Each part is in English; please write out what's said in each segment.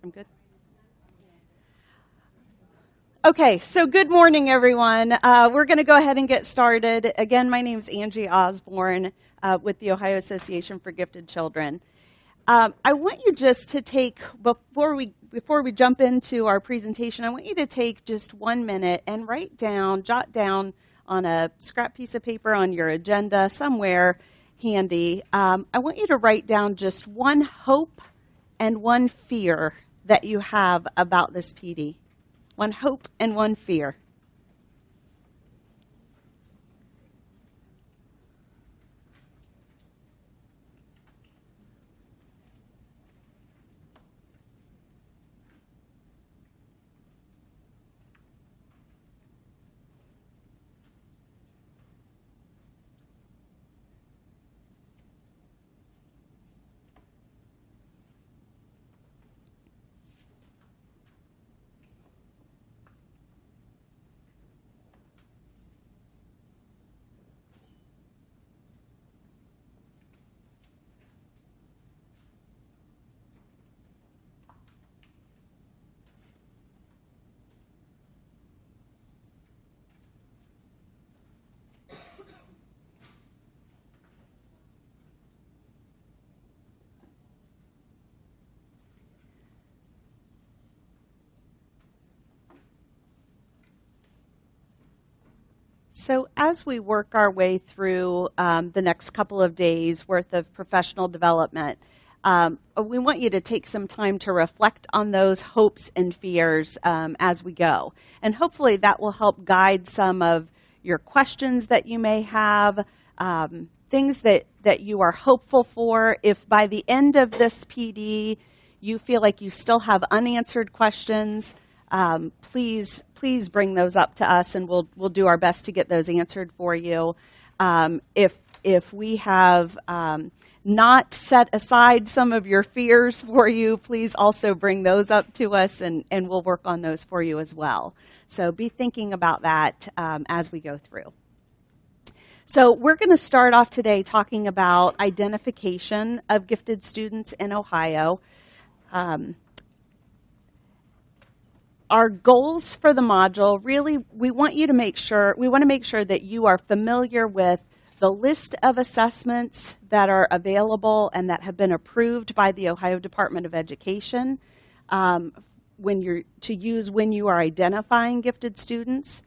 I'm good. Okay, so good morning, everyone. We're going to go ahead and get started. Again, my name is Angie Osborne with the Ohio Association for Gifted Children. I want you just to take, before we jump into our presentation, I want you to take just 1 minute and jot down on a scrap piece of paper on your agenda somewhere handy. I want you to write down just one hope and one fear that you have about this PD. One hope and one fear. So as we work our way through the next couple of days worth of professional development, we want you to take some time to reflect on those hopes and fears as we go. And hopefully that will help guide some of your questions that you may have, things that you are hopeful for. If by the end of this PD you feel like you still have unanswered questions, please bring those up to us, and we'll do our best to get those answered for you. If we have not set aside some of your fears for you, please also bring those up to us, and we'll work on those for you as well. So be thinking about that as we go through. So we're going to start off today talking about identification of gifted students in Ohio. Our goals for the module, really, we want to make sure that you are familiar with the list of assessments that are available and that have been approved by the Ohio Department of Education when you are identifying gifted students.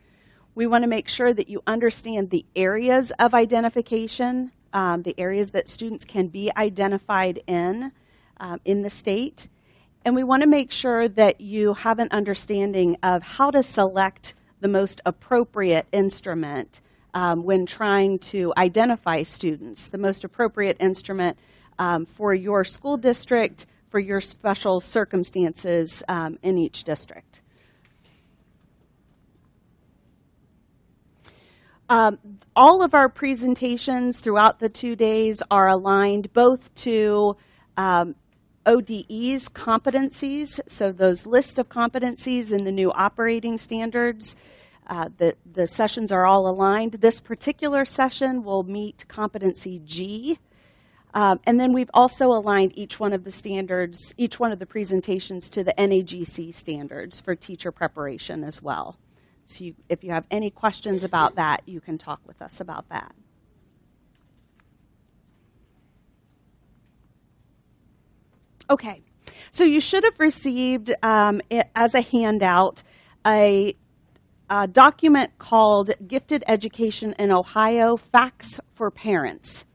We want to make sure that you understand the areas of identification, the areas that students can be identified in the state. And we want to make sure that you have an understanding of how to select the most appropriate instrument when trying to identify students, the most appropriate instrument for your school district, for your special circumstances in each district. All of our presentations throughout the 2 days are aligned both to ODE's competencies, so those list of competencies in the new operating standards. The sessions are all aligned. This particular session will meet competency G. And then we've also aligned each one of the standards, each one of the presentations to the NAGC standards for teacher preparation as well. So if you have any questions about that, you can talk with us about that. Okay, so you should have received, as a handout, a document called Gifted Education in Ohio, Facts for Parents.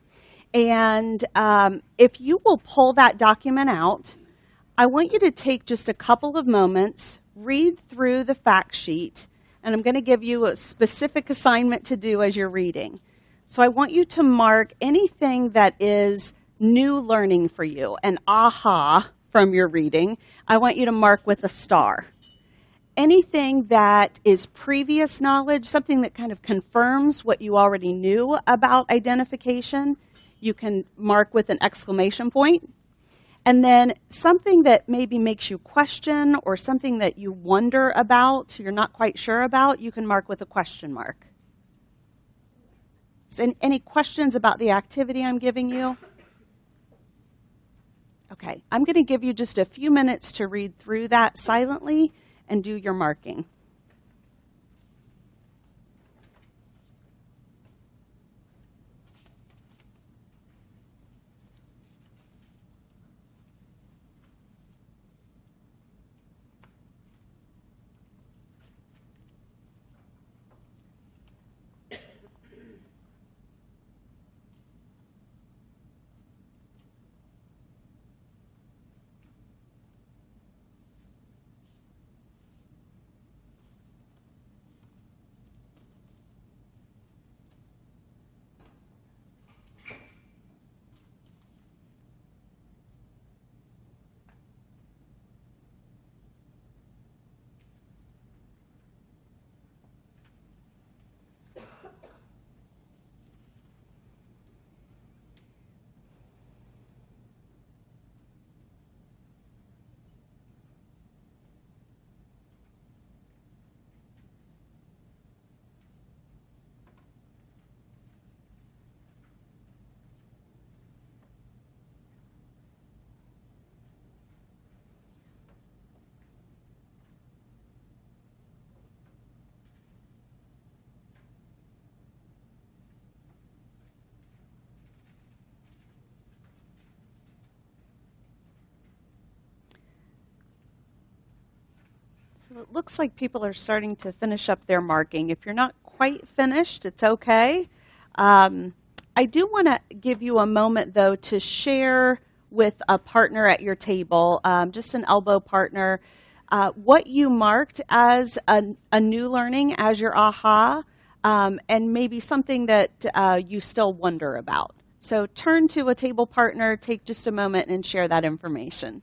And if you will pull that document out, I want you to take just a couple of moments, read through the fact sheet, and I'm going to give you a specific assignment to do as you're reading. So I want you to mark anything that is new learning for you, an aha from your reading. I want you to mark with a star. Anything that is previous knowledge, something that kind of confirms what you already knew about identification, you can mark with an exclamation point. And then something that maybe makes you question or something that you wonder about, you're not quite sure about, you can mark with a question mark. Any questions about the activity I'm giving you? Okay, I'm going to give you just a few minutes to read through that silently and do your marking. So it looks like people are starting to finish up their marking. If you're not quite finished, it's okay. I do want to give you a moment, though, to share with a partner at your table, just an elbow partner, what you marked as a new learning, as your aha, and maybe something that you still wonder about. So turn to a table partner, take just a moment, and share that information.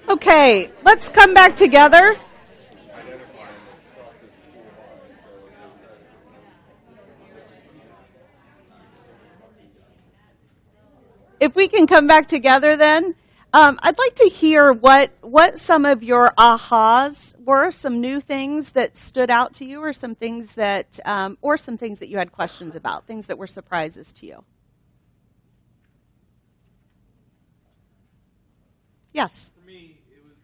Okay, let's come back together. If we can come back together then, I'd like to hear what some of your ahas were, some new things that stood out to you, or some things that you had questions about, things that were surprises to you. Yes. For me, it was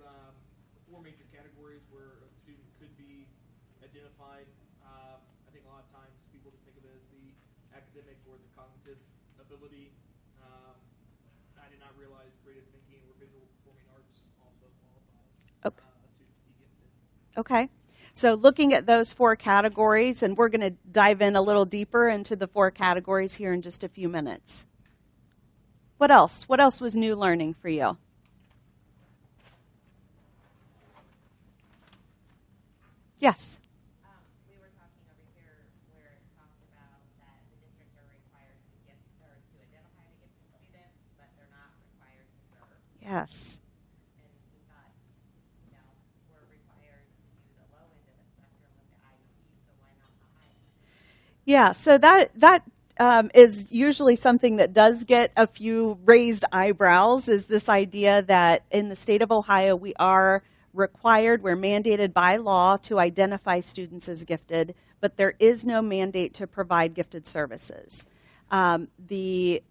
four major categories where a student could be identified. I think a lot of times people just think of it as the academic or the cognitive ability. I did not realize creative thinking or visual performing arts also qualify a student to be gifted. Okay. So looking at those four categories, and we're going to dive in a little deeper into the four categories here in just a few minutes. What else? What else was new learning for you? We Yes. were Yeah, so that is usually something that does get a few raised eyebrows, is this idea that in the state of Ohio we are required, we're mandated by law to identify students as gifted, but there is no mandate to provide gifted services. The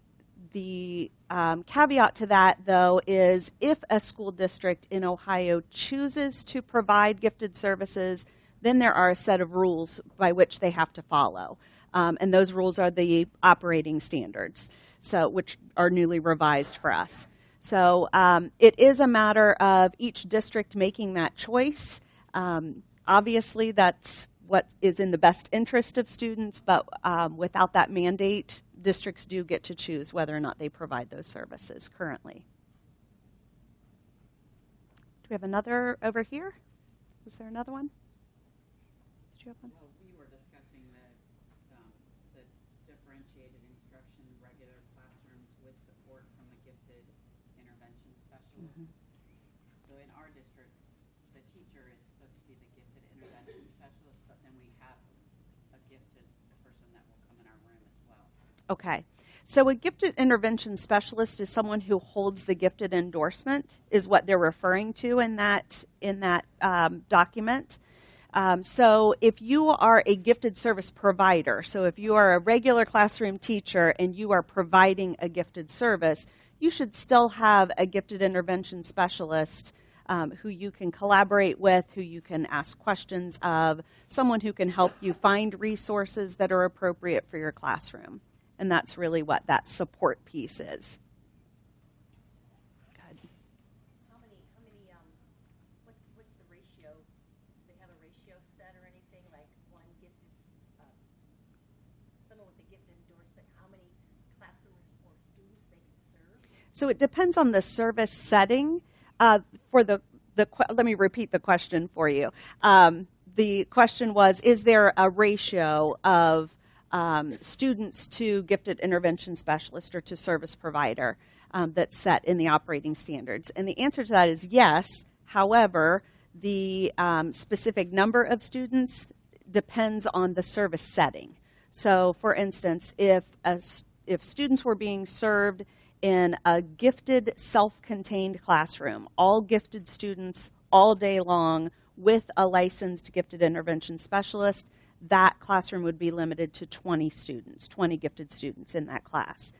caveat to that, though, is if a school district in Ohio chooses to provide gifted services, then there are a set of rules by which they have to follow. And those rules are the operating standards, so which are newly revised for us. So it is a matter of each district making that choice. Obviously, that's what is in the best interest of students, but without that mandate, districts do get to choose whether or not they provide those services currently. Do we have another over here? Was there another one? Did you have one? Well, we were discussing the differentiated instruction, regular classrooms with support from the gifted intervention specialist. Mm-hmm. So in our district, the teacher is supposed to be the gifted intervention specialist, but then we have a gifted person that will come in our room as well. Okay. So a gifted intervention specialist is someone who holds the gifted endorsement, is what they're referring to in that document. So if you are a gifted service provider, so if you are a regular classroom teacher and you are providing a gifted service, you should still have a gifted intervention specialist who you can collaborate with, who you can ask questions of, someone who can help you find resources that are appropriate for your classroom. And that's really what that support piece is. Good. What's the ratio? Do they have a ratio set or anything, like one gifted, someone with a gifted endorsement, how many classrooms or students they can serve? So it depends on the service setting. Let me repeat the question for you. The question was, is there a ratio of students to gifted intervention specialist or to service provider that's set in the operating standards? And the answer to that is yes. However, the specific number of students depends on the service setting. So, for instance, if students were being served in a gifted, self-contained classroom, all gifted students all day long with a licensed gifted intervention specialist, that classroom would be limited to 20 students, 20 gifted students in that class.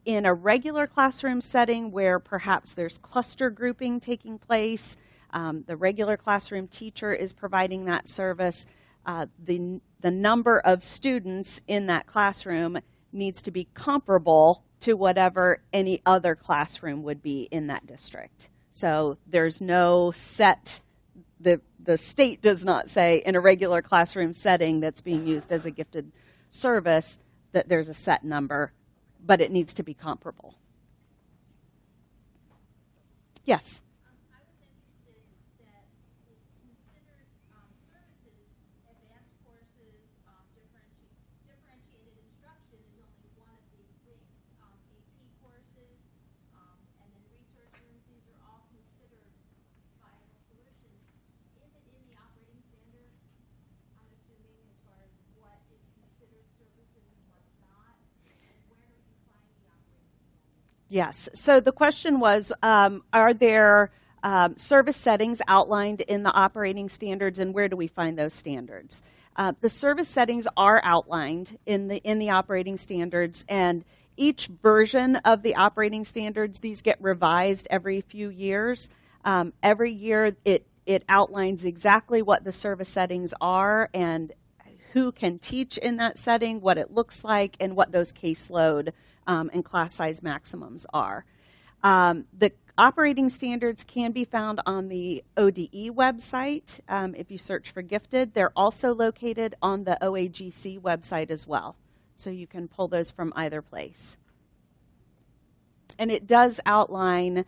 In a regular classroom setting where perhaps there's cluster grouping taking place, the regular classroom teacher is providing that service, the number of students in that classroom needs to be comparable to whatever any other classroom would be in that district. So there's no set, the state does not say in a regular classroom setting that's being used as a gifted service that there's a set number, but it needs to be comparable. Yes? I was interested that it's considered services, advanced courses, differentiated instruction is only one of these things. AP courses, and then resource rooms, these are all considered viable solutions. Is it in the operating standards, I'm assuming, as far as what is considered services and what's not? And where do you find the operating standards? Yes. So the question was, are there service settings outlined in the operating standards, and where do we find those standards? The service settings are outlined in the operating standards, and each version of the operating standards, these get revised every few years. Every year it outlines exactly what the service settings are and who can teach in that setting, what it looks like, and what those caseload and class size maximums are. The operating standards can be found on the ODE website if you search for gifted. They're also located on the OAGC website as well, so you can pull those from either place. And it does outline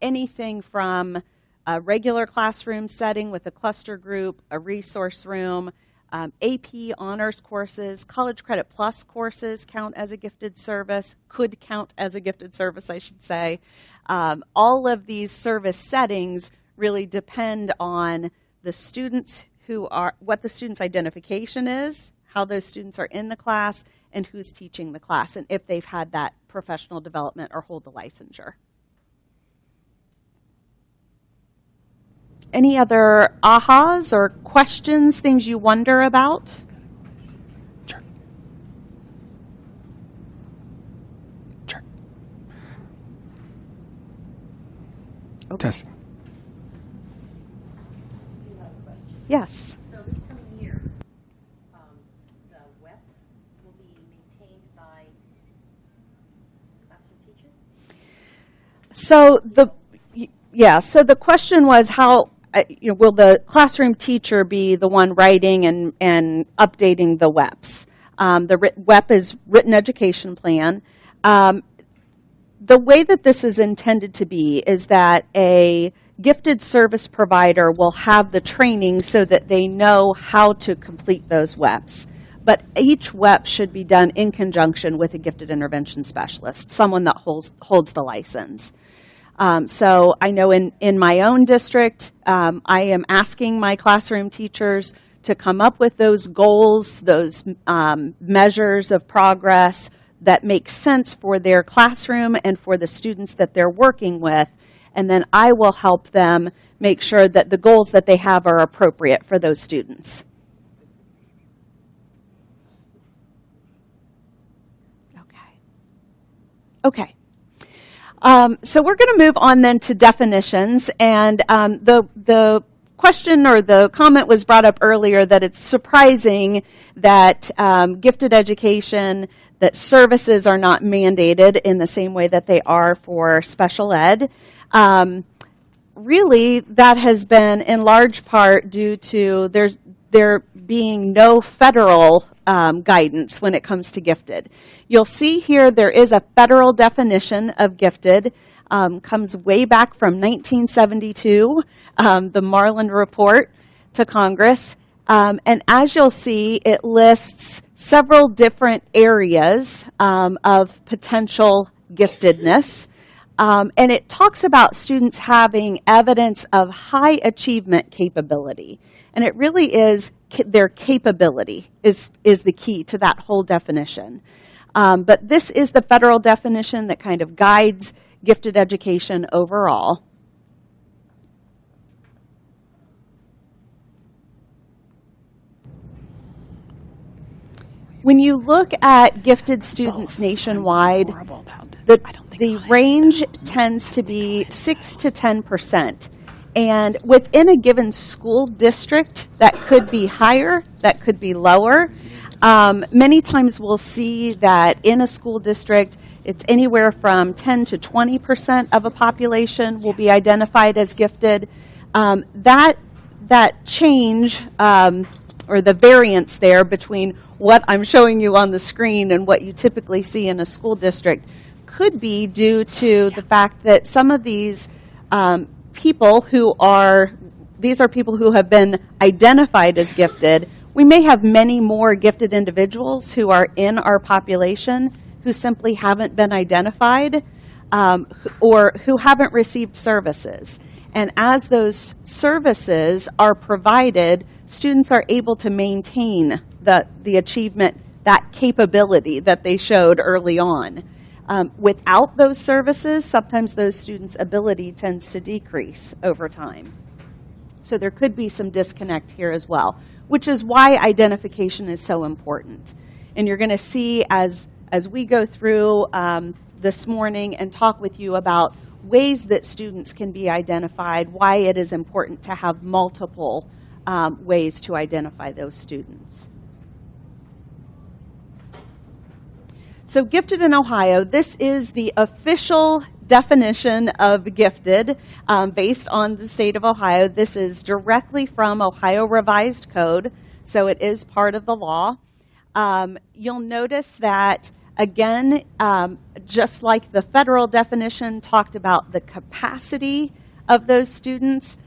anything from a regular classroom setting with a cluster group, a resource room, AP honors courses, College Credit Plus courses count as a gifted service, could count as a gifted service, I should say. All of these service settings really depend on the students what the student's identification is, how those students are in the class and who's teaching the class, and if they've had that professional development or hold the licensure. Any other ahas or questions, things you wonder about? Sure. Sure. Okay. Testing. I do have a question. Yes. So this coming year, the WEP will be maintained by classroom teacher? So so the question was how will the classroom teacher be the one writing and updating the WEPs? The WEP is Written Education Plan. The way that this is intended to be is that a gifted service provider will have the training so that they know how to complete those WEPs. But each WEP should be done in conjunction with a gifted intervention specialist, someone that holds the license. So I know in my own district, I am asking my classroom teachers to come up with those goals, those measures of progress that make sense for their classroom and for the students that they're working with. And then I will help them make sure that the goals that they have are appropriate for those students. Okay. So we're going to move on then to definitions, and the question or the comment was brought up earlier that it's surprising that gifted education, that services are not mandated in the same way that they are for special ed. Really, that has been in large part due to there being no federal guidance when it comes to gifted. You'll see here there is a federal definition of gifted, comes way back from 1972, the Marland Report to Congress. And as you'll see, it lists several different areas of potential giftedness. And it talks about students having evidence of high achievement capability. And it really is their capability is the key to that whole definition. But this is the federal definition that kind of guides gifted education overall. When you look at gifted students nationwide, the range tends to be 6 to 10%. And within a given school district, that could be higher, that could be lower. Many times we'll see that in a school district, it's anywhere from 10 to 20% of a population will be identified as gifted. That change or the variance there between what I'm showing you on the screen and what you typically see in a school district could be due to the fact that some of these people these are people who have been identified as gifted. We may have many more gifted individuals who are in our population who simply haven't been identified or who haven't received services. And as those services are provided, students are able to maintain the achievement, that capability that they showed early on. Without those services, sometimes those students' ability tends to decrease over time. So there could be some disconnect here as well, which is why identification is so important. And you're going to see as we go through this morning and talk with you about ways that students can be identified, why it is important to have multiple ways to identify those students. So Gifted in Ohio, this is the official definition of gifted based on the state of Ohio. This is directly from Ohio Revised Code, so it is part of the law. You'll notice that, again, just like the federal definition talked about the capacity of those students,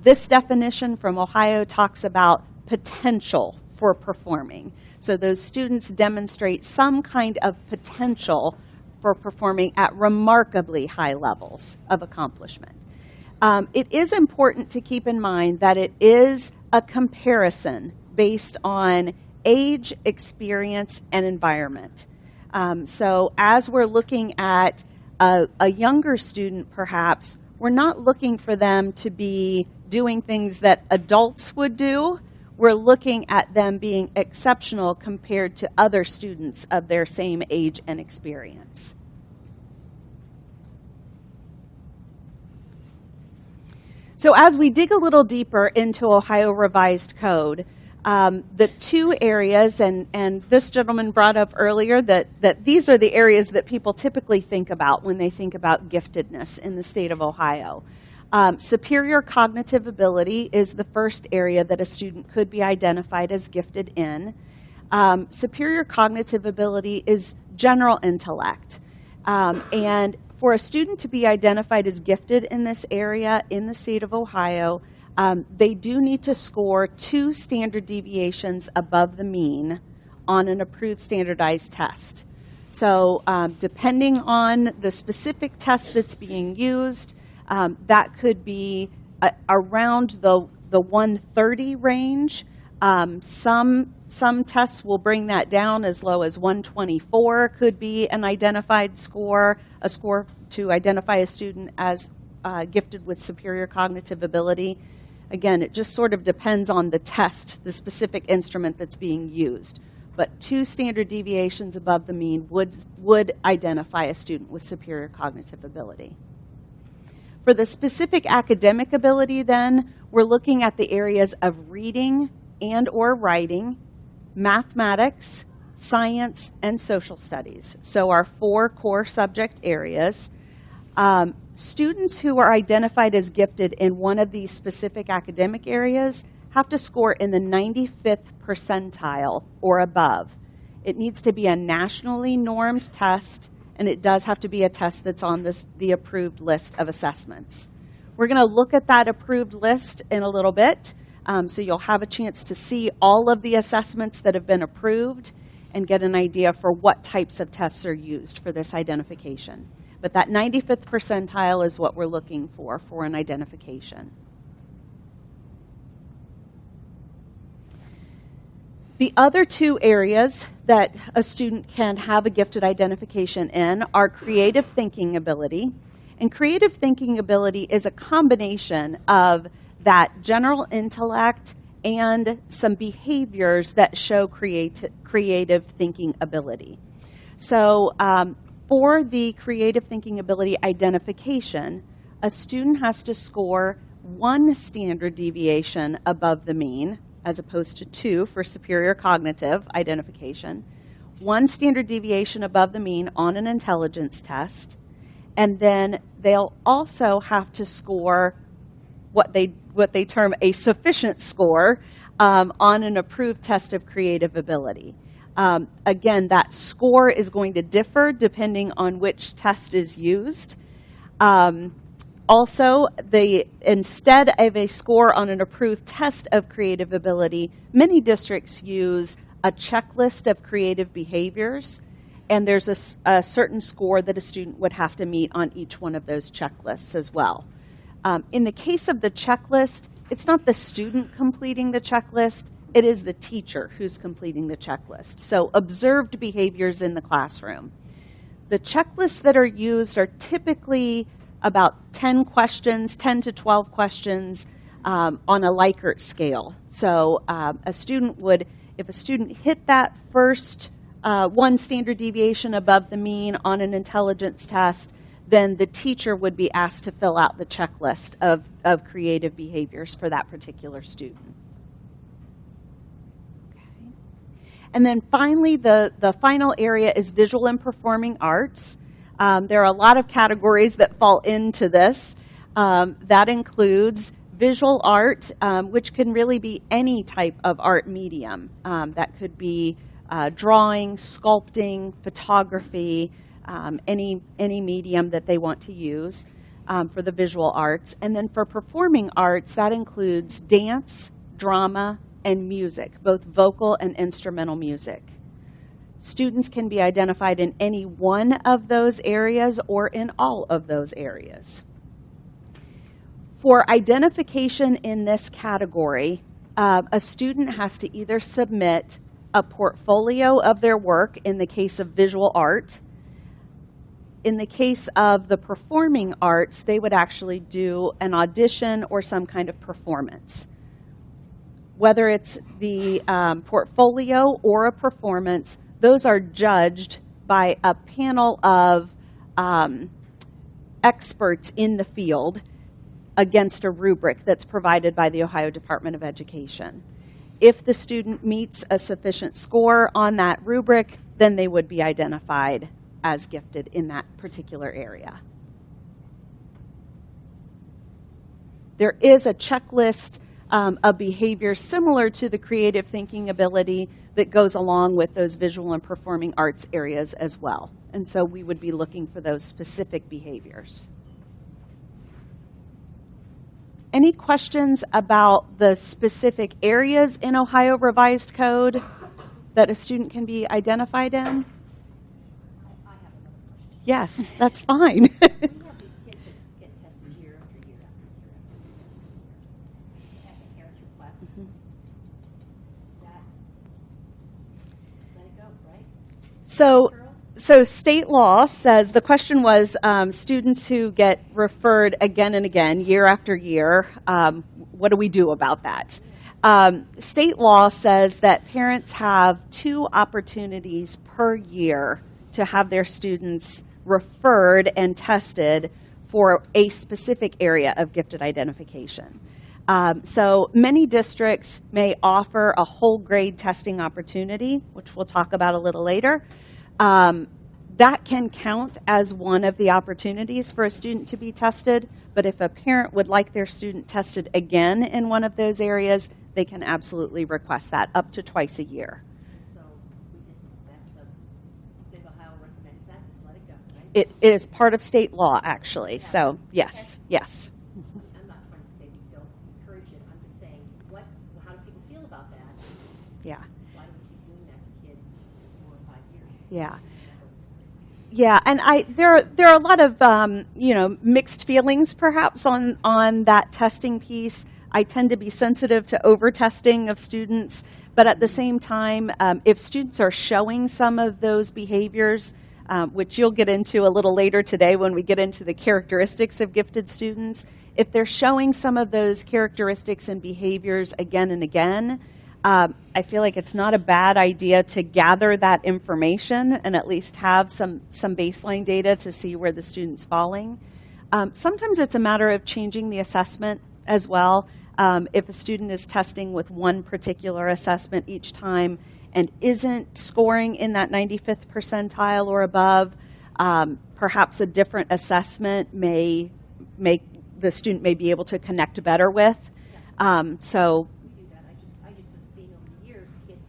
this definition from Ohio talks about potential for performing. So those students demonstrate some kind of potential for performing at remarkably high levels of accomplishment. It is important to keep in mind that it is a comparison based on age, experience, and environment. So as we're looking at a younger student, perhaps, we're not looking for them to be doing things that adults would do. We're looking at them being exceptional compared to other students of their same age and experience. So as we dig a little deeper into Ohio Revised Code, the two areas, and this gentleman brought up earlier that these are the areas that people typically think about when they think about giftedness in the state of Ohio. Superior cognitive ability is the first area that a student could be identified as gifted in. Superior cognitive ability is general intellect. And for a student to be identified as gifted in this area in the state of Ohio, they do need to score 2 standard deviations above the mean on an approved standardized test. So depending on the specific test that's being used, that could be around the 130 range. Some tests will bring that down as low as 124 could be an identified score, a score to identify a student as gifted with superior cognitive ability. Again, it just sort of depends on the test, the specific instrument that's being used. But 2 standard deviations above the mean would identify a student with superior cognitive ability. For the specific academic ability, then, we're looking at the areas of reading and or writing, mathematics, science, and social studies. So our 4 core subject areas. Students who are identified as gifted in one of these specific academic areas have to score in the 95th percentile or above. It needs to be a nationally normed test, and it does have to be a test that's on the approved list of assessments. We're going to look at that approved list in a little bit, so you'll have a chance to see all of the assessments that have been approved and get an idea for what types of tests are used for this identification. But that 95th percentile is what we're looking for an identification. The other 2 areas that a student can have a gifted identification in are creative thinking ability. And creative thinking ability is a combination of that general intellect and some behaviors that show creative thinking ability. So for the creative thinking ability identification, a student has to score 1 standard deviation above the mean, as opposed to 2 for superior cognitive identification, 1 standard deviation above the mean on an intelligence test, and then they'll also have to score what they term a sufficient score on an approved test of creative ability. Again, that score is going to differ depending on which test is used. Also, instead of a score on an approved test of creative ability, many districts use a checklist of creative behaviors, and there's a certain score that a student would have to meet on each one of those checklists as well. In the case of the checklist, it's not the student completing the checklist, it is the teacher who's completing the checklist. So observed behaviors in the classroom. The checklists that are used are typically about 10 questions, 10 to 12 questions on a Likert scale. So if a student hit that first 1 standard deviation above the mean on an intelligence test, then the teacher would be asked to fill out the checklist of creative behaviors for that particular student. Okay. And then finally, the final area is visual and performing arts. There are a lot of categories that fall into this. That includes visual art, which can really be any type of art medium. That could be drawing, sculpting, photography, any medium that they want to use for the visual arts. And then for performing arts, that includes dance, drama, and music, both vocal and instrumental music. Students can be identified in any one of those areas or in all of those areas. For identification in this category, a student has to either submit a portfolio of their work in the case of visual art. In the case of the performing arts, they would actually do an audition or some kind of performance. Whether it's the portfolio or a performance, those are judged by a panel of experts in the field against a rubric that's provided by the Ohio Department of Education. If the student meets a sufficient score on that rubric, then they would be identified as gifted in that particular area. There is a checklist of behaviors similar to the creative thinking ability that goes along with those visual and performing arts areas as well. And so we would be looking for those specific behaviors. Any questions about the specific areas in Ohio Revised Code that a student can be identified in? I have another question. Yes, that's fine. We have these kids that get tested year after year after year after year. At the parents' request. That, let it go, right? So state law says, the question was students who get referred again and again, year after year, what do we do about that? State law says that parents have 2 opportunities per year to have their students referred and tested for a specific area of gifted identification. So many districts may offer a whole grade testing opportunity, which we'll talk about a little later. That can count as one of the opportunities for a student to be tested, but if a parent would like their student tested again in one of those areas, they can absolutely request that up to twice a year. So we just, that's a, State of Ohio recommends that, just let it go, right? It is part of state law, actually, so yes, yes. I'm not trying to say we don't encourage it, I'm just saying, how do people feel about that? Yeah, Why do we keep doing that to kids for 4 or 5 years? yeah. Yeah, and there are a lot of mixed feelings perhaps on that testing piece. I tend to be sensitive to over testing of students, but at the same time, if students are showing some of those behaviors, which you'll get into a little later today when we get into the characteristics of gifted students, if they're showing some of those characteristics and behaviors again and again, I feel like it's not a bad idea to gather that information and at least have some baseline data to see where the student's falling. Sometimes it's a matter of changing the assessment as well. If a student is testing with one particular assessment each time and isn't scoring in that 95th percentile or above, perhaps a different assessment may make the student may be able to connect better with. So. Do that. I just have seen over the years, kids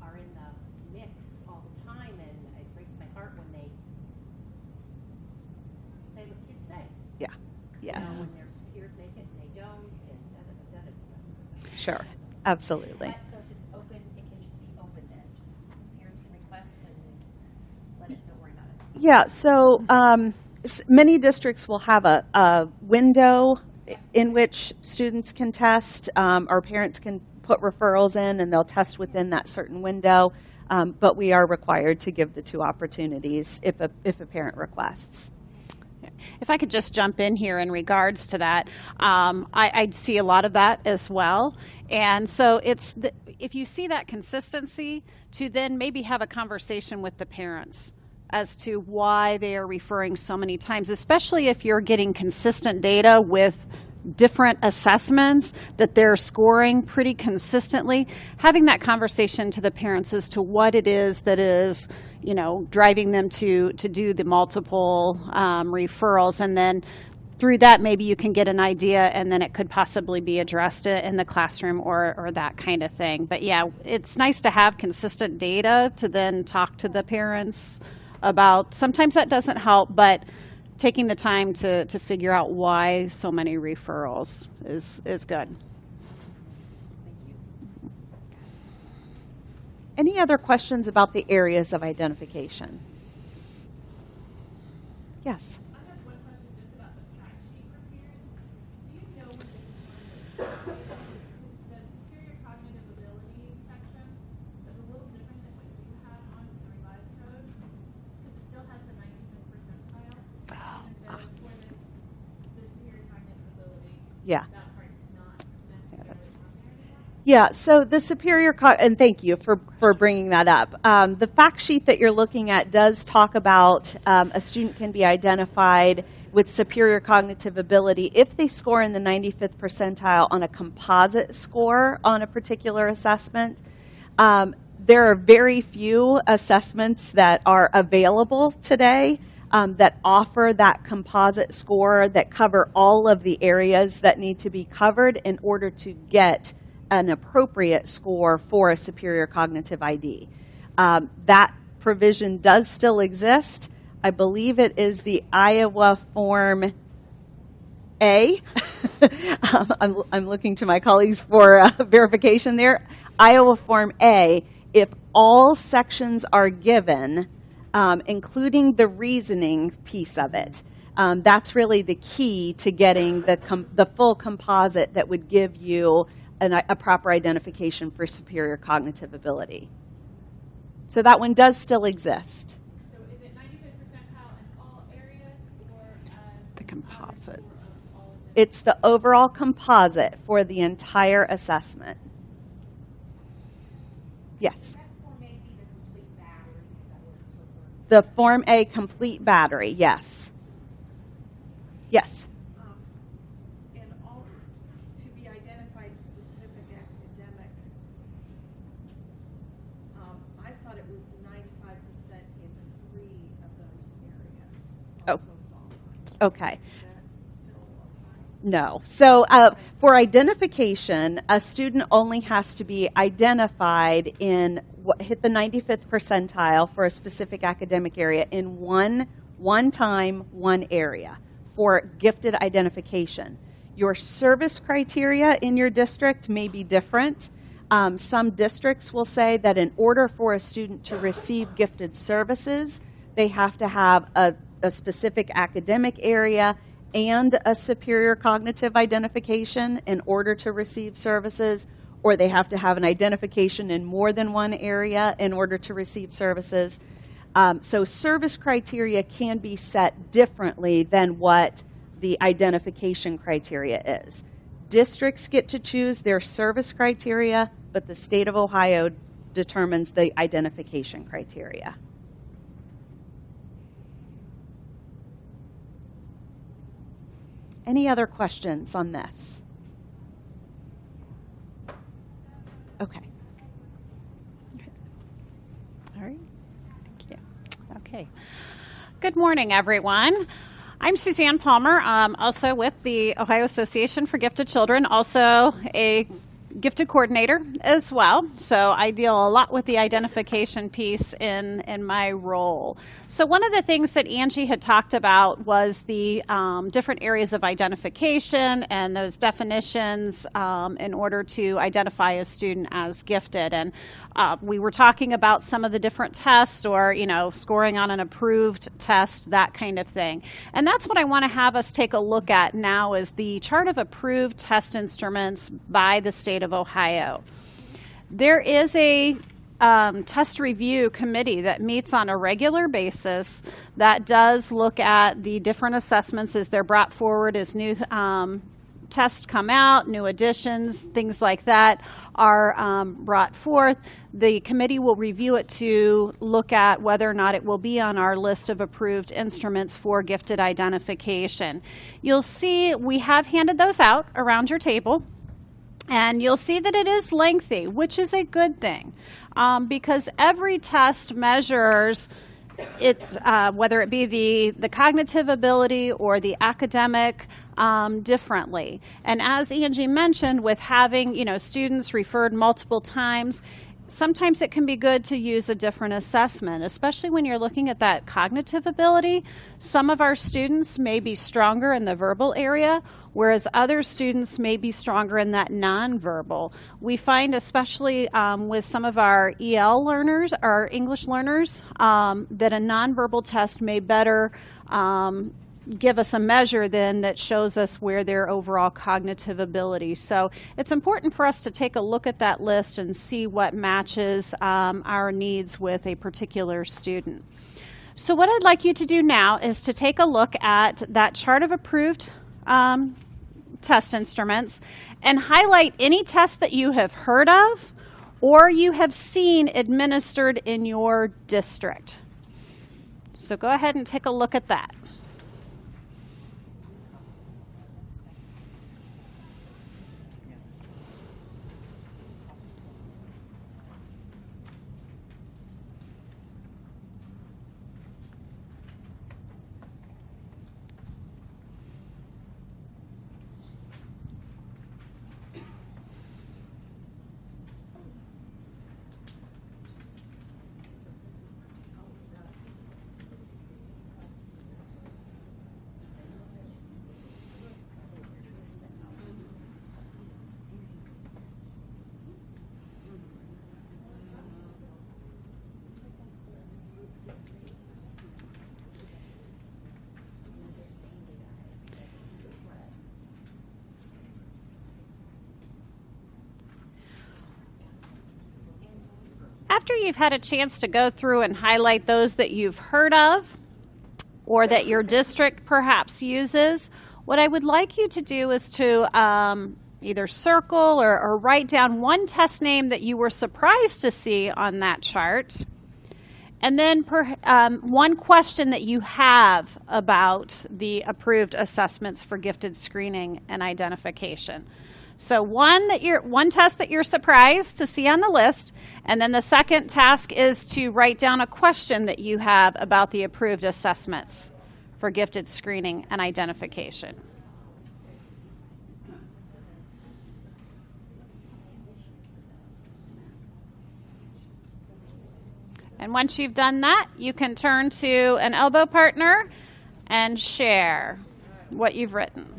are in the mix all the time, and it breaks my heart when they say what kids say. Yeah, You know, yes, when their peers make it and they don't, and da-da-da-da-da-da. sure, absolutely. But, so it's just open, it can just be open then, just parents can request and let us know, worry about it. Yeah, so many districts will have a window in which students can test, or parents can put referrals in and they'll test within that certain window, but we are required to give the 2 opportunities if a parent requests. If I could just jump in here in regards to that, I see a lot of that as well. And so if you see that consistency, to then maybe have a conversation with the parents as to why they are referring so many times, especially if you're getting consistent data with different assessments that they're scoring pretty consistently. Having that conversation to the parents as to what it is that is, driving them to do the multiple referrals, and then through that maybe you can get an idea, and then it could possibly be addressed in the classroom or that kind of thing. But yeah, it's nice to have consistent data to then talk to the parents about. Sometimes that doesn't help, but taking the time to figure out why so many referrals is good. Any other questions about the areas of identification? Yes. I have one question just about the fact sheet for parents. Do you know when this one was the superior cognitive ability section? There's a Yeah. that part is not necessarily that's- on there anymore? Yeah, so the and thank you for bringing that up. The fact sheet that you're looking at does talk about a student can be identified with superior cognitive ability if they score in the 95th percentile on a composite score on a particular assessment. There are very few assessments that are available today that offer that composite score that cover all of the areas that need to be covered in order to get an appropriate score for a superior cognitive ID. That provision does still exist. I believe it is the Iowa Form A. I'm looking to my colleagues for verification there. Iowa Form A, if all sections are given, including the reasoning piece of it, that's really the key to getting the full composite that would give you a proper identification for superior cognitive ability. So that one does still exist. So is it 95th percentile in all areas or as The composite. of all of them? It's the overall composite for the entire assessment. Yes. That form may be the complete battery, is that what it's referring to? The Form A complete battery, yes. Yes. And all to be identified specific academic. I thought it was 95% in 3 of those areas. Oh. Also qualified. Okay. Is that still apply? No. So for identification, a student only has to be identified in hit the 95th percentile for a specific academic area in one area for gifted identification. Your service criteria in your district may be different. Some districts will say that in order for a student to receive gifted services, they have to have a specific academic area and a superior cognitive identification in order to receive services, or they have to have an identification in more than one area in order to receive services. So service criteria can be set differently than what the identification criteria is. Districts get to choose their service criteria, but the state of Ohio determines the identification criteria. Any other questions on this? Okay. All right. Thank you. Okay. Good morning, everyone. I'm Suzanne Palmer, also with the Ohio Association for Gifted Children, also a gifted coordinator as well. So I deal a lot with the identification piece in my role. So one of the things that Angie had talked about was the different areas of identification and those definitions in order to identify a student as gifted. And we were talking about some of the different tests or, scoring on an approved test, that kind of thing. And that's what I want to have us take a look at now is the chart of approved test instruments by the state of Ohio. There is a test review committee that meets on a regular basis that does look at the different assessments as they're brought forward as new tests come out, new additions, things like that are brought forth. The committee will review it to look at whether or not it will be on our list of approved instruments for gifted identification. You'll see we have handed those out around your table. And you'll see that it is lengthy, which is a good thing, because every test measures it, whether it be the cognitive ability or the academic, differently. And as Angie mentioned, with having students referred multiple times, sometimes it can be good to use a different assessment, especially when you're looking at that cognitive ability. Some of our students may be stronger in the verbal area, whereas other students may be stronger in that nonverbal. We find, especially with some of our EL learners, our English learners, that a nonverbal test may better give us a measure then that shows us where their overall cognitive ability. So it's important for us to take a look at that list and see what matches our needs with a particular student. So what I'd like you to do now is to take a look at that chart of approved test instruments and highlight any test that you have heard of or you have seen administered in your district. So go ahead and take a look at that. After you've had a chance to go through and highlight those that you've heard of or that your district perhaps uses, what I would like you to do is to either circle or write down one test name that you were surprised to see on that chart, and then one question that you have about the approved assessments for gifted screening and identification. So one test that you're surprised to see on the list, and then the second task is to write down a question that you have about the approved assessments for gifted screening and identification. And once you've done that, you can turn to an elbow partner and share what you've written.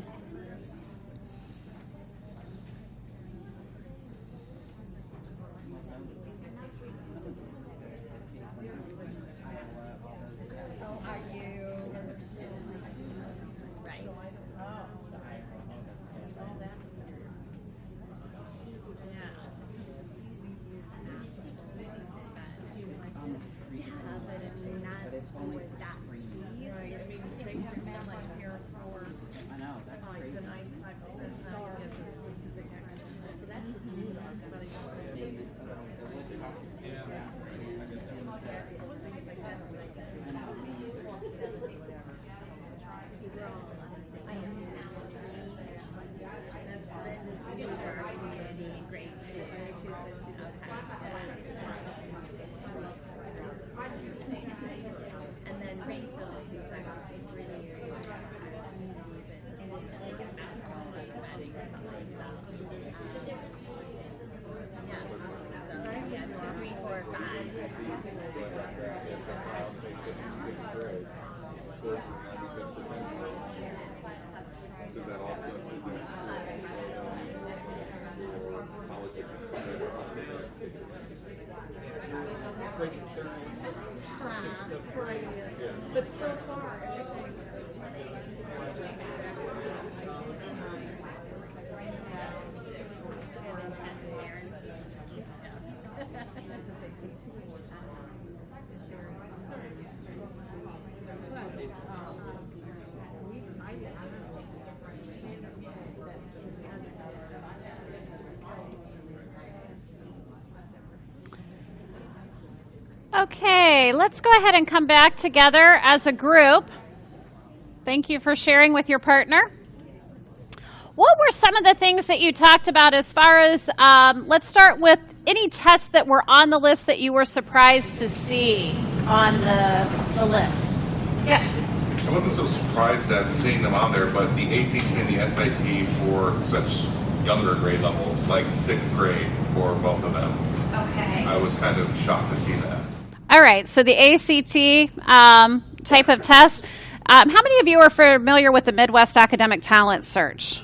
But so far, Okay, let's go ahead and come back together as a group. Thank you for sharing with your partner. What were some of the things that you talked about as far as, let's start with any tests that were on the list that you were surprised to see on the list? Yes. I wasn't so surprised at seeing them on there, but the ACT and the SIT for such younger grade levels, like 6th grade for both of them. Okay. I was kind of shocked to see that. All right, so the ACT type of test. How many of you are familiar with the Midwest Academic Talent Search?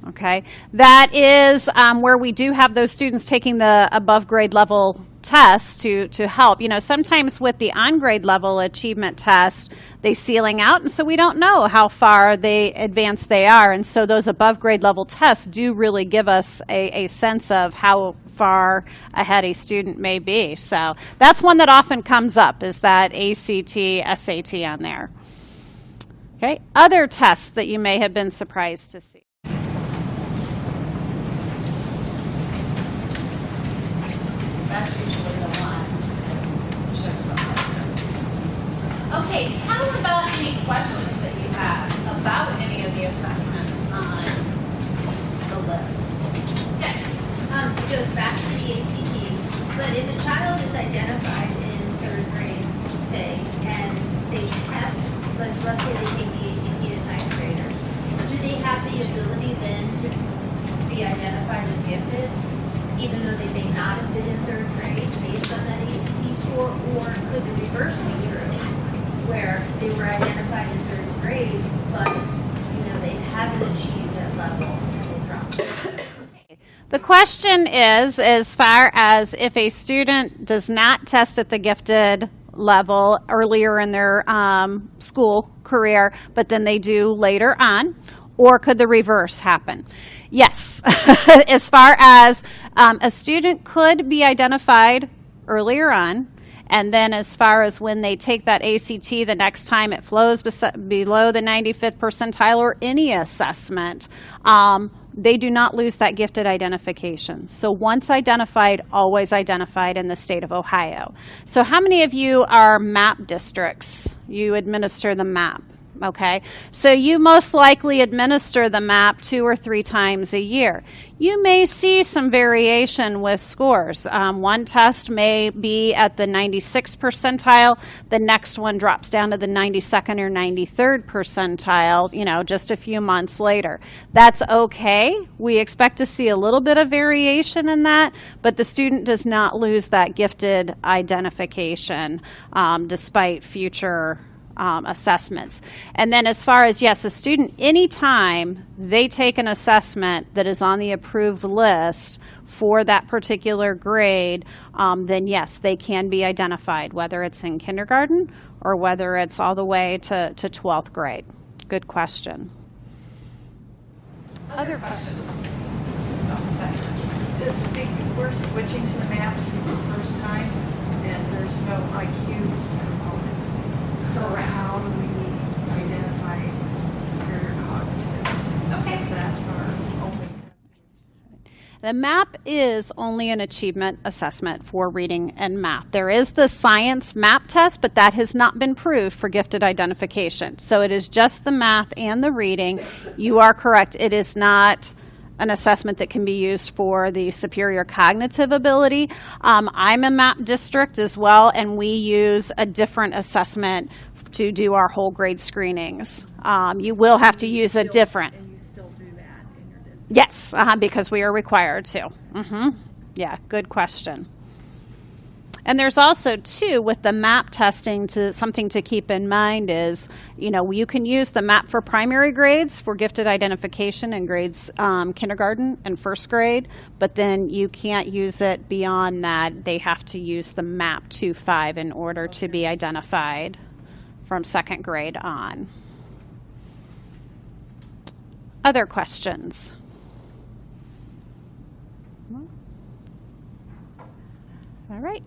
Okay, that is where we do have those students taking the above grade level tests to help. You know, sometimes with the on grade level achievement test, they ceiling out, and so we don't know how far advanced they are. And so those above grade level tests do really give us a sense of how far ahead a student may be. So that's one that often comes up, is that ACT, SAT on there. Okay, other tests that you may have been surprised to see. That's usually the one that shows up. Okay, how about any questions that you have about any of the assessments on the list? Yes. It goes back to the ACT, but if a child is identified in third grade, say, and they test, like, let's say they take the ACT as ninth graders, do they have the ability then to be identified as gifted, even though they may not have been in third grade based on that ACT score, or could the reverse be true, where they were identified in third grade, but, they haven't achieved that level and they dropped? The question is, as far as if a student does not test at the gifted level earlier in their school career, but then they do later on, or could the reverse happen? Yes. As far as a student could be identified earlier on, and then as far as when they take that ACT, the next time it flows below the 95th percentile or any assessment, they do not lose that gifted identification. So once identified, always identified in the state of Ohio. So how many of you are MAP districts? You administer the MAP. Okay, so you most likely administer the MAP 2 or 3 times a year. You may see some variation with scores. One test may be at the 96th percentile. The next one drops down to the 92nd or 93rd percentile, just a few months later. That's okay. We expect to see a little bit of variation in that, but the student does not lose that gifted identification despite future assessments. And then as far as, yes, a student, anytime they take an assessment that is on the approved list for that particular grade, then yes, they can be identified, whether it's in kindergarten or whether it's all the way to 12th grade. Good question. Other questions? We're switching to the maps the first time, and there's no IQ component. So how do we identify superior cognitive? Okay. That's our only testing. The MAP is only an achievement assessment for reading and math. There is the science MAP test, but that has not been proved for gifted identification. So it is just the math and the reading. You are correct. It is not an assessment that can be used for the superior cognitive ability. I'm a MAP district as well, and we use a different assessment to do our whole grade screenings. You will have to use a different. And you still do that in your district? Yes, because we are required to. Yeah, good question. And there's also, too, with the MAP testing, something to keep in mind is, you can use the MAP for primary grades for gifted identification in grades kindergarten and first grade, but then you can't use it beyond that. They have to use the MAP 2.5 in order to be identified from second grade on. Other questions? All right.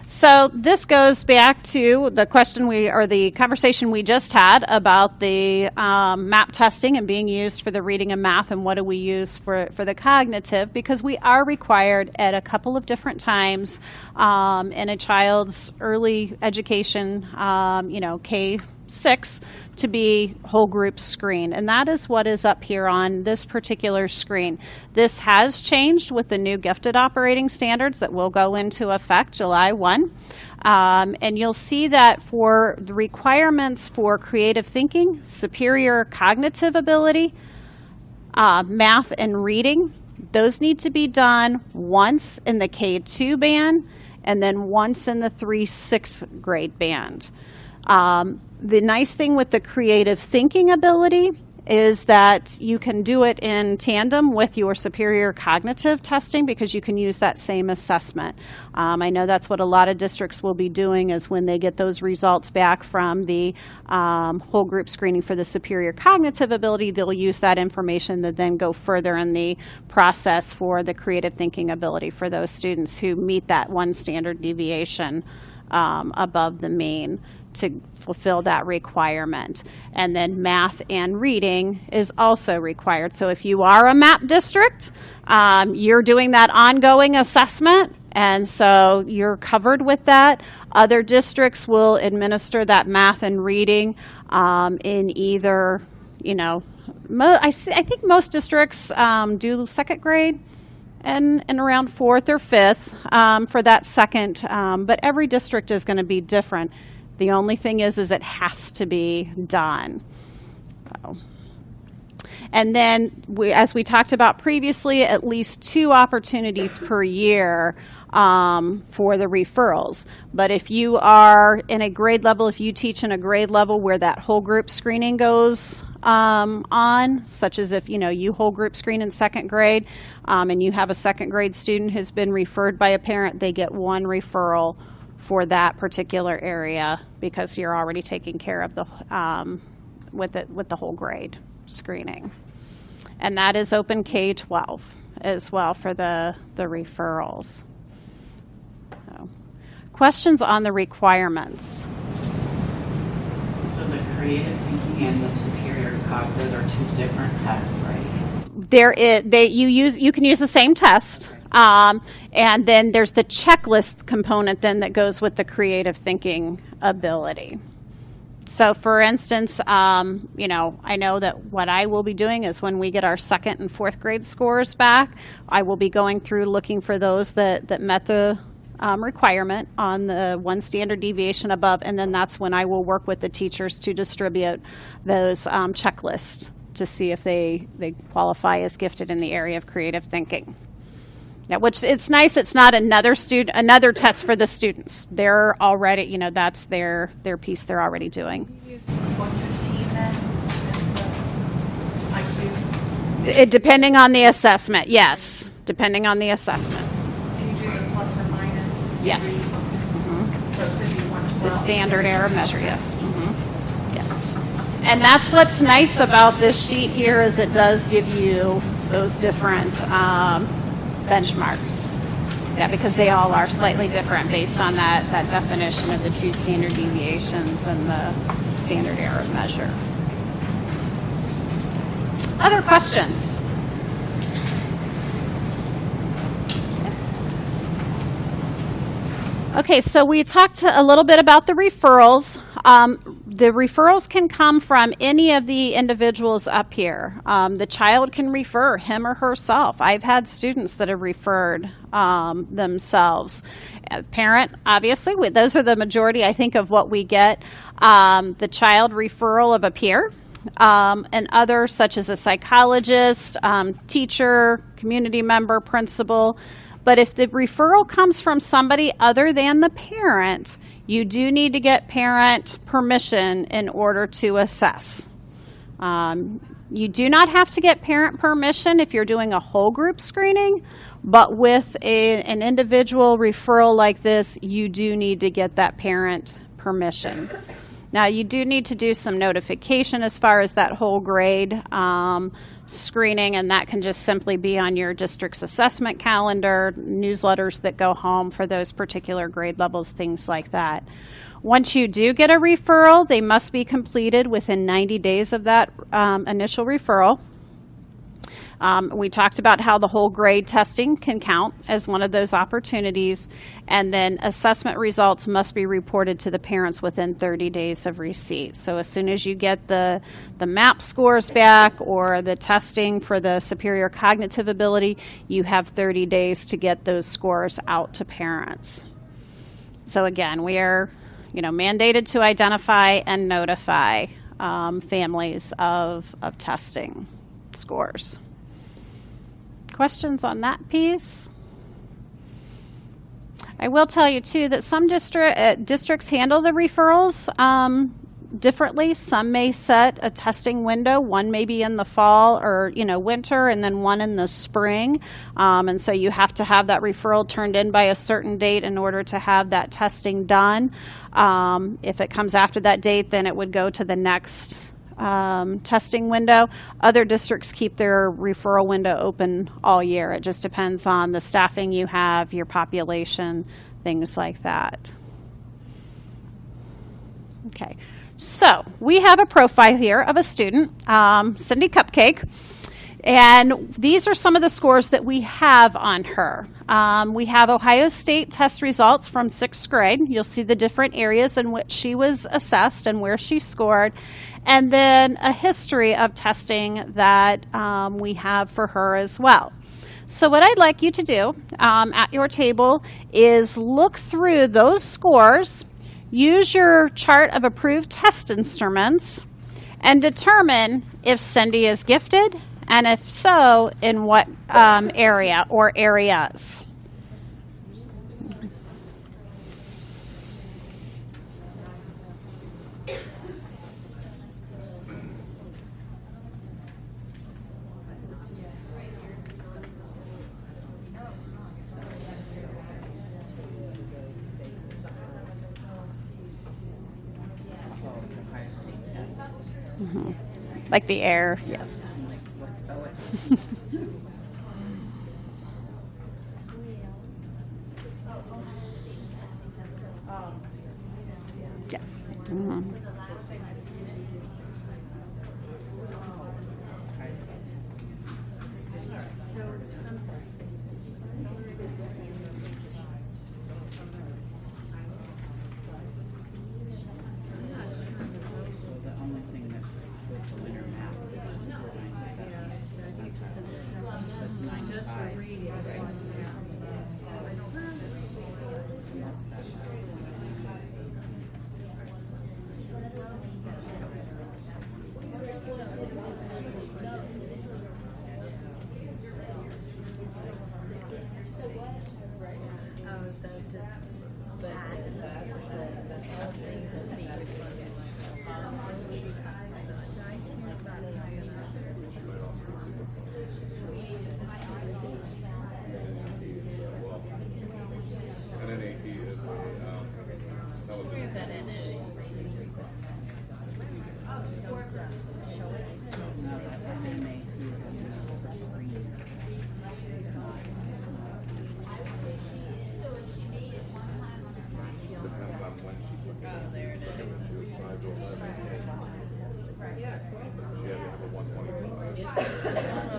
So this goes back to the question the conversation we just had about the MAP testing and being used for the reading and math, and what do we use for the cognitive, because we are required at a couple of different times in a child's early education, K-6, to be whole group screened. And that is what is up here on this particular screen. This has changed with the new gifted operating standards that will go into effect July 1. And you'll see that for the requirements for creative thinking, superior cognitive ability, math and reading, those need to be done once in the K2 band and then once in the 3-6 grade band. The nice thing with the creative thinking ability is that you can do it in tandem with your superior cognitive testing, because you can use that same assessment. I know that's what a lot of districts will be doing, is when they get those results back from the whole group screening for the superior cognitive ability, they'll use that information to then go further in the process for the creative thinking ability for those students who meet that one standard deviation above the mean to fulfill that requirement. And then math and reading is also required. So if you are a MAP district, you're doing that ongoing assessment, and so you're covered with that. Other districts will administer that math and reading in either, I think most districts do second grade and around fourth or fifth for that second, but every district is going to be different. The only thing is it has to be done. And then, as we talked about previously, at least 2 opportunities per year for the referrals. But if you are in a grade level, if you teach in a grade level where that whole group screening goes on, such as if you whole group screen in second grade and you have a second grade student who's been referred by a parent, they get 1 referral for that particular area because you're already taking care of the with the whole grade screening. And that is open K-12 as well for the referrals. So, questions on the requirements? So the creative thinking and the superior cognitive are 2 different tests, right? You can use the same test, and then there's the checklist component then that goes with the creative thinking ability. So, for instance, I know that what I will be doing is when we get our 2nd and 4th grade scores back, I will be going through looking for those that met the requirement on the 1 standard deviation above, and then that's when I will work with the teachers to distribute those checklists to see if they qualify as gifted in the area of creative thinking. Yeah, which it's nice. It's not another test for the students. They're already, that's their piece they're already doing. You use 115 then as the IQ? Depending on the assessment, yes. Depending on the assessment. Do you do the plus or minus? Yes. So it could be 112. The standard error measure, yes. Yes. And that's what's nice about this sheet here is it does give you those different benchmarks. Yeah, because they all are slightly different based on that definition of the 2 standard deviations and the standard error measure. Other questions? Okay, so we talked a little bit about the referrals. The referrals can come from any of the individuals up here. The child can refer him or herself. I've had students that have referred themselves. Parent, obviously, those are the majority, I think, of what we get. The child referral of a peer. And others, such as a psychologist, teacher, community member, principal. But if the referral comes from somebody other than the parent, you do need to get parent permission in order to assess. You do not have to get parent permission if you're doing a whole group screening, but with an individual referral like this, you do need to get that parent permission. Now, you do need to do some notification as far as that whole grade screening, and that can just simply be on your district's assessment calendar, newsletters that go home for those particular grade levels, things like that. Once you do get a referral, they must be completed within 90 days of that initial referral. We talked about how the whole grade testing can count as one of those opportunities, and then assessment results must be reported to the parents within 30 days of receipt. So as soon as you get the MAP scores back or the testing for the superior cognitive ability, you have 30 days to get those scores out to parents. So again, we are mandated to identify and notify families of testing scores. Questions on that piece? I will tell you, too, that some districts handle the referrals differently. Some may set a testing window. One may be in the fall or, winter, and then one in the spring. And so you have to have that referral turned in by a certain date in order to have that testing done. If it comes after that date, then it would go to the next testing window. Other districts keep their referral window open all year. It just depends on the staffing you have, your population, things like that. Okay, so we have a profile here of a student, Cindy Cupcake, and these are some of the scores that we have on her. We have Ohio State test results from 6th grade. You'll see the different areas in which she was assessed and where she scored, and then a history of testing that we have for her as well. So what I'd like you to do at your table is look through those scores, use your chart of approved test instruments, and determine if Cindy is gifted, and if so, in what area or areas. Like the air, yes. Yeah. Mhm. And then AP is that would be depends on when she put it in. When she was 5 to 11. She had to have a 125.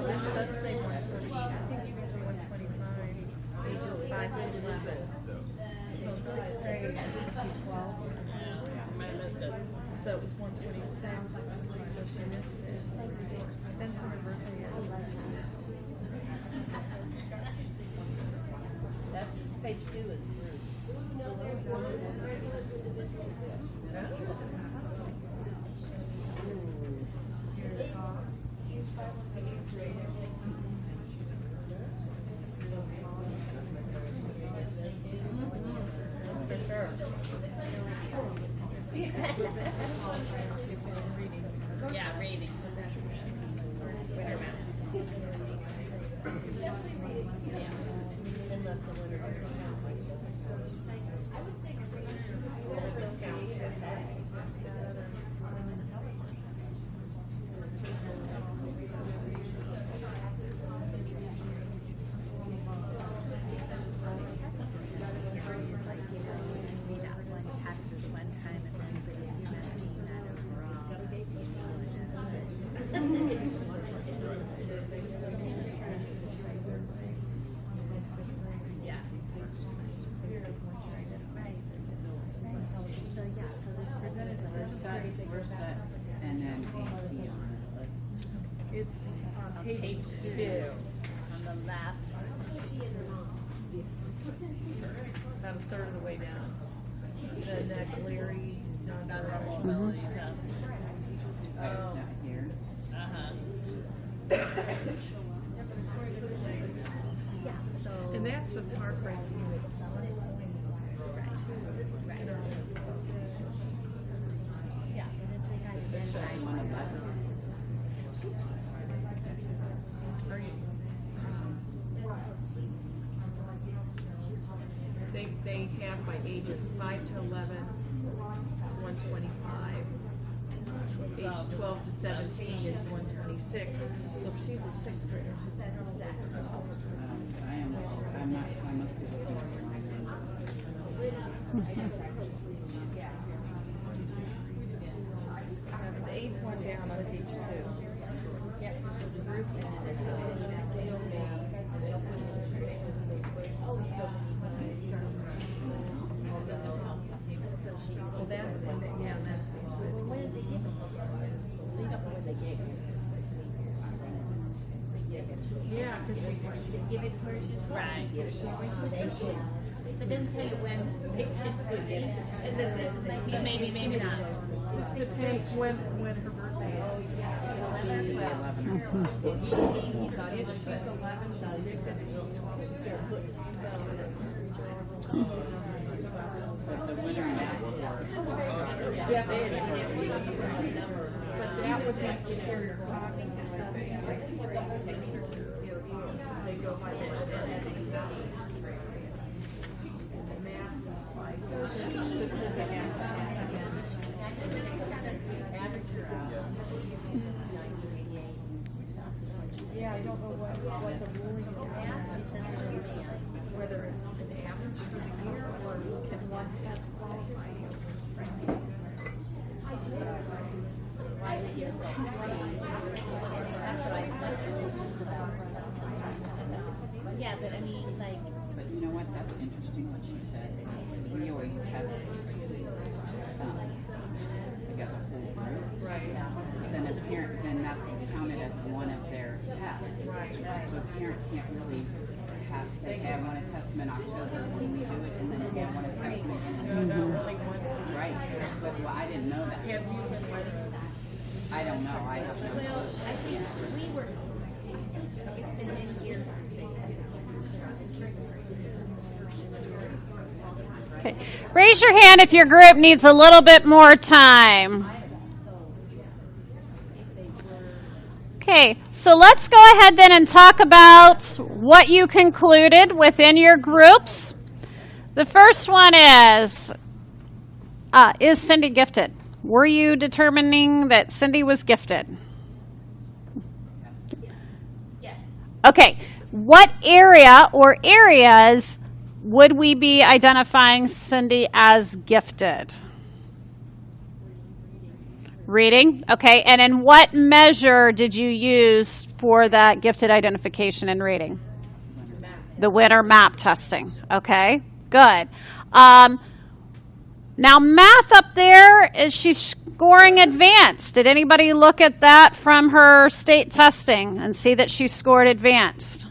This does say 120. I think you guys are 125, ages 5 to 11. So in 6th grade, she's 12. So it was 126, so she missed it. Depends on her birthday is. That's page 2 is For sure. Yeah, reading. Winter math. And then AT on it. It's on page 2. On the left. About a third of the way down. The neck Leary non-verbal Ability test. Oh. Here. And that's what's heartbreaking. They have by ages 5 to 11, it's 125. Age 12 to 17 is 126. So if she's a 6th grader, she's I must be looking at the wrong thing. down on page 2. Yep, there's a group and then there's So that, yeah, that's the one. When did they give it? So you don't know when they gave it. Yeah, because They give it where she's from. Right. Give it where they should. So it doesn't tell you when it could be. And then this is like. Maybe not. just depends when her birthday is. 11 or 12. If she's 11, she's gifted. If she's 12, she's there. But the winter math Yeah, but that would be superior cognitive. They go by the math is like specific academic. Yeah, I don't know what the ruling is on that. Whether it's an average for the year or can one test qualify you. Yeah, but I mean, like. But you know what? That's interesting what she said. We always test I guess a whole group. Right. But then a parent, then that's counted as one of their tests. Right. So a parent can't really have say, hey, I want to test them in October when we do it, and then I want to test them again. Right. But well, I didn't know that. Have you been waiting? I don't know. I have no Well, I think we were, it's been many years since they tested this. Okay. Raise your hand if your group needs a little bit more time. Okay, so let's go ahead then and talk about what you concluded within your groups. The first one is Cindy gifted? Were you determining that Cindy was gifted? Yes. Okay, what area or areas would we be identifying Cindy as gifted? Reading, okay, and in what measure did you use for that gifted identification in reading? The winter map testing, okay, good. Now math up there, is she scoring advanced? Did anybody look at that from her state testing and see that she scored advanced?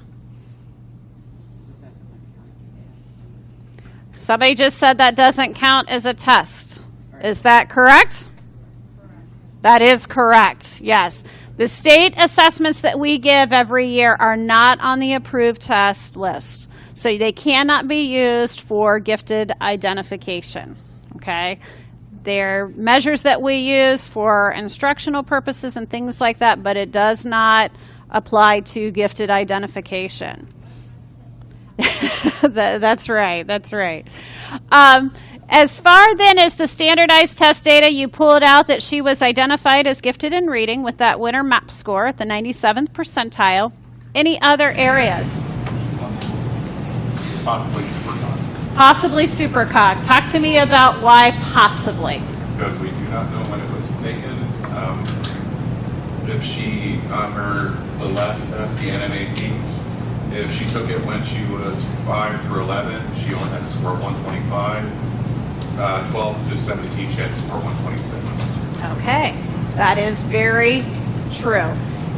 Somebody just said that doesn't count as a test. Is that correct? That is correct, yes. The state assessments that we give every year are not on the approved test list. So they cannot be used for gifted identification, okay? They're measures that we use for instructional purposes and things like that, but it does not apply to gifted identification. That's right, that's right. As far then as the standardized test data, you pulled out that she was identified as gifted in reading with that winter map score at the 97th percentile. Any other areas? Possibly supercon. Possibly supercog. Talk to me about why possibly. Because we do not know when it was taken. If she, on the last test, the NMAT, if she took it when she was 5 through 11, she only had to score 125. 12 to 17, she had to score 126. Okay, that is very true.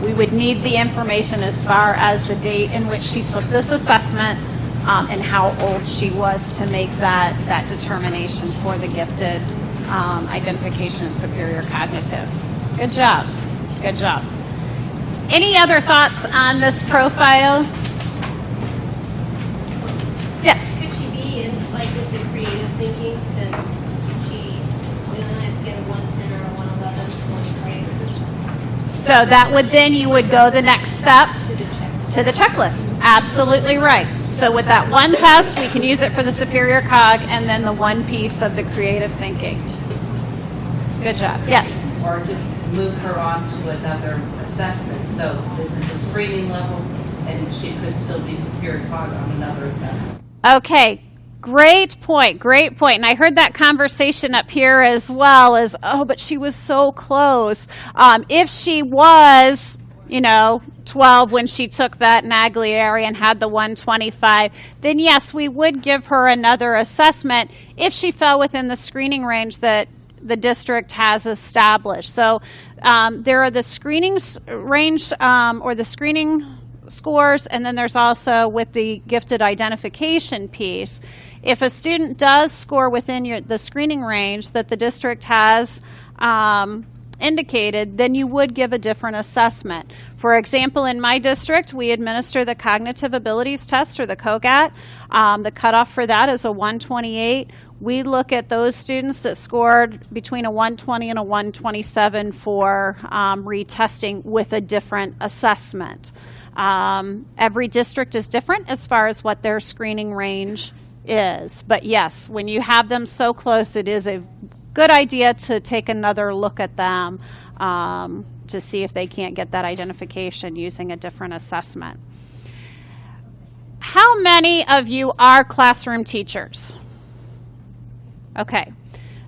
We would need the information as far as the date in which she took this assessment and how old she was to make that determination for the gifted identification and superior cognitive. Good job. Good job. Any other thoughts on this profile? Yes. Could she be in, like, with the creative thinking, since we only have to get a 110 or a 111 for grade? So that would then, you would go the next step To the check. to the checklist. Absolutely right. So with that one test, we can use it for the superior cog and then the one piece of the creative thinking. Good job. Yes. Or just move her on to another assessment. So this is a screening level, and she could still be superior cog on another assessment. Okay. Great point, great point. And I heard that conversation up here as well as, oh, but she was so close. If she was, 12 when she took that Naglieri and had the 125, then yes, we would give her another assessment if she fell within the screening range that the district has established. So there are the screening range or the screening scores, and then there's also with the gifted identification piece. If a student does score within the screening range that the district has indicated, then you would give a different assessment. For example, in my district, we administer the Cognitive Abilities Test, or the COGAT. The cutoff for that is a 128. We look at those students that scored between a 120 and a 127 for retesting with a different assessment. Every district is different as far as what their screening range is. But yes, when you have them so close, it is a good idea to take another look at them to see if they can't get that identification using a different assessment. How many of you are classroom teachers? Okay,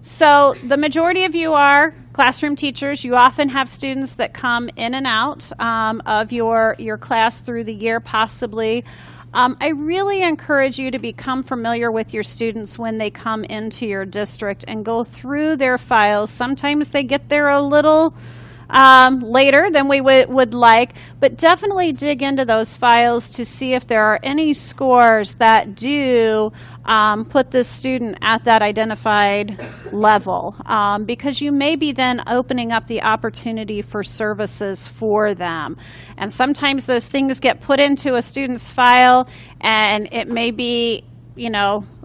so the majority of you are classroom teachers. You often have students that come in and out of your class through the year, possibly. I really encourage you to become familiar with your students when they come into your district and go through their files. Sometimes they get there a little later than we would like, but definitely dig into those files to see if there are any scores that do put the student at that identified level, because you may be then opening up the opportunity for services for them. And sometimes those things get put into a student's file and it may be,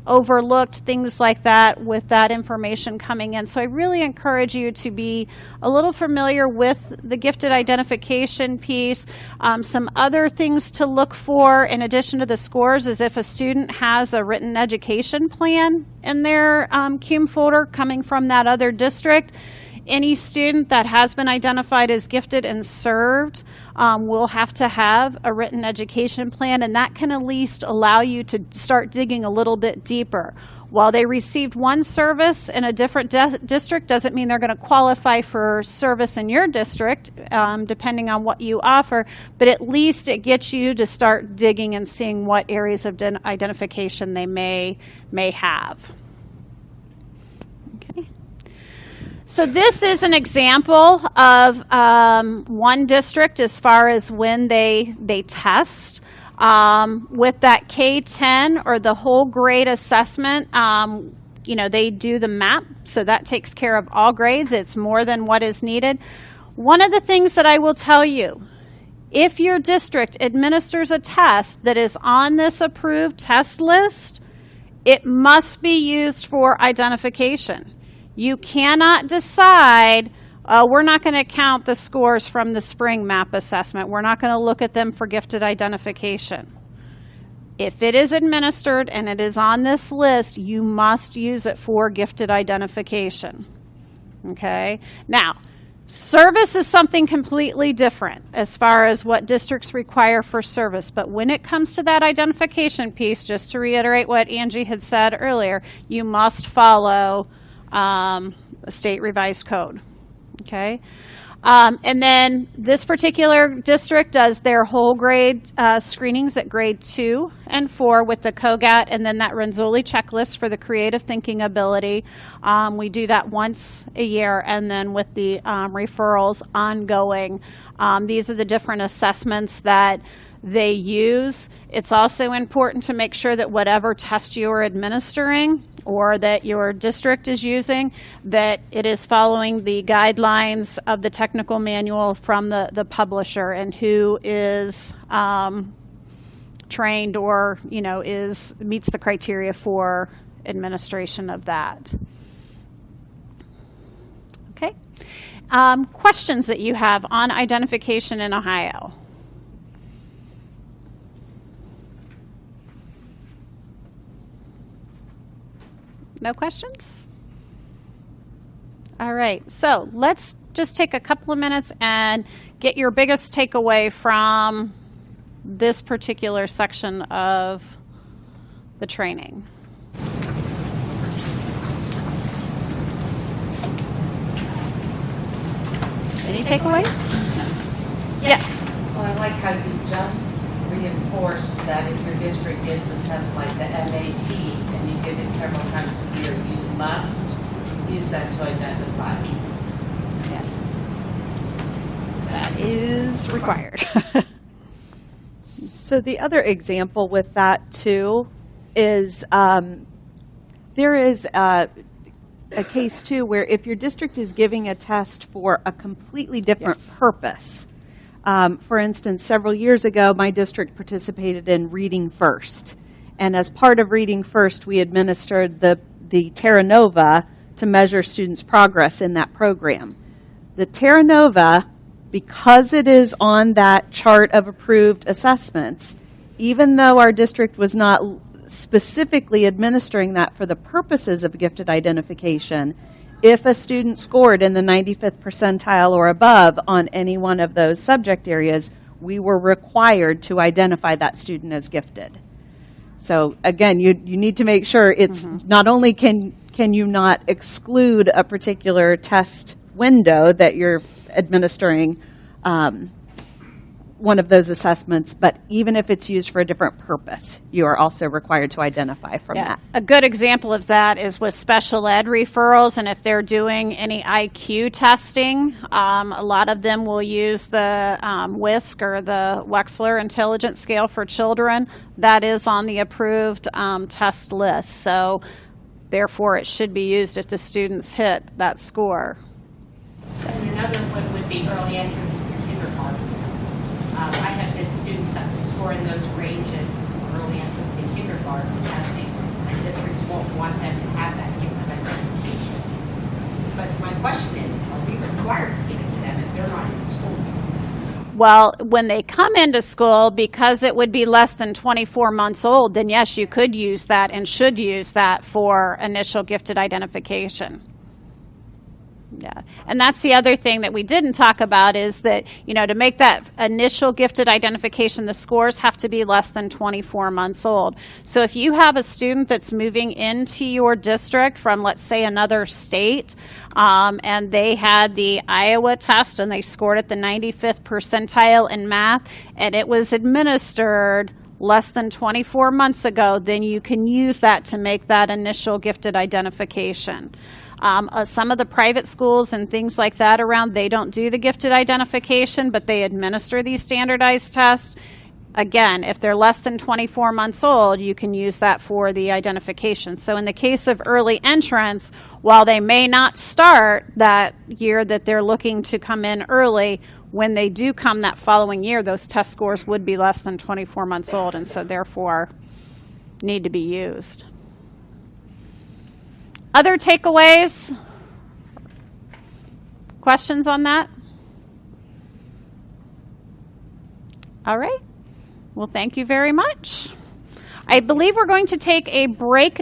overlooked, things like that, with that information coming in. So I really encourage you to be a little familiar with the gifted identification piece. Some other things to look for in addition to the scores is if a student has a written education plan in their CUME folder coming from that other district. Any student that has been identified as gifted and served will have to have a written education plan, and that can at least allow you to start digging a little bit deeper. While they received one service in a different district doesn't mean they're going to qualify for service in your district, depending on what you offer, but at least it gets you to start digging and seeing what areas of identification they may have. Okay. So this is an example of one district as far as when they test. With that K-10 or the whole grade assessment, they do the MAP, so that takes care of all grades. It's more than what is needed. One of the things that I will tell you, if your district administers a test that is on this approved test list, it must be used for identification. You cannot decide, we're not going to count the scores from the spring MAP assessment. We're not going to look at them for gifted identification. If it is administered and it is on this list, you must use it for gifted identification. Okay? Now, service is something completely different as far as what districts require for service. But when it comes to that identification piece, just to reiterate what Angie had said earlier, you must follow the state revised code. Okay, and then this particular district does their whole grade screenings at grade 2 and 4 with the COGAT, and then that Renzulli checklist for the creative thinking ability. We do that once a year, and then with the referrals ongoing. These are the different assessments that they use. It's also important to make sure that whatever test you are administering or that your district is using, that it is following the guidelines of the technical manual from the publisher, and who is trained or meets the criteria for administration of that. Okay. Questions that you have on identification in Ohio? No questions? All right, so let's just take a couple of minutes and get your biggest takeaway from this particular section of the training. Any takeaways? Yes. Well, I like how you just reinforced that if your district gives a test like the MAT and you give it several times a year, you must use that to identify. Yes. That is required. So the other example with that too is there is a case too where if your district is giving a test for a completely different purpose. For instance, several years ago, my district participated in Reading First. And as part of Reading First, we administered the Terra Nova to measure students' progress in that program. The Terra Nova, because it is on that chart of approved assessments, even though our district was not specifically administering that for the purposes of gifted identification, if a student scored in the 95th percentile or above on any one of those subject areas, we were required to identify that student as gifted. So again, you need to make sure it's not only can you not exclude a particular test window that you're administering one of those assessments, but even if it's used for a different purpose, you are also required to identify from that. A good example of that is with special ed referrals, and if they're doing any IQ testing, a lot of them will use the WISC or the Wechsler Intelligence Scale for Children. That is on the approved test list, so therefore it should be used if the students hit that score. And another one would be early entrance to kindergarten. I have the students that score in those ranges, early entrance to kindergarten testing, and districts won't want them to have that gifted identification. But my question is, are we required to give it to them if they're not in school? Well, when they come into school, because it would be less than 24 months old, then yes, you could use that and should use that for initial gifted identification. Yeah, and that's the other thing that we didn't talk about is that, you know, to make that initial gifted identification, the scores have to be less than 24 months old. So if you have a student that's moving into your district from, let's say, another state, and they had the Iowa test and they scored at the 95th percentile in math, and it was administered less than 24 months ago, then you can use that to make that initial gifted identification. Some of the private schools and things like that around, they don't do the gifted identification, but they administer these standardized tests. Again, if they're less than 24 months old, you can use that for the identification. So in the case of early entrance, while they may not start that year that they're looking to come in early, when they do come that following year, those test scores would be less than 24 months old, and so therefore need to be used. Other takeaways? Questions on that? All right. Well, thank you very much. I believe we're going to take a break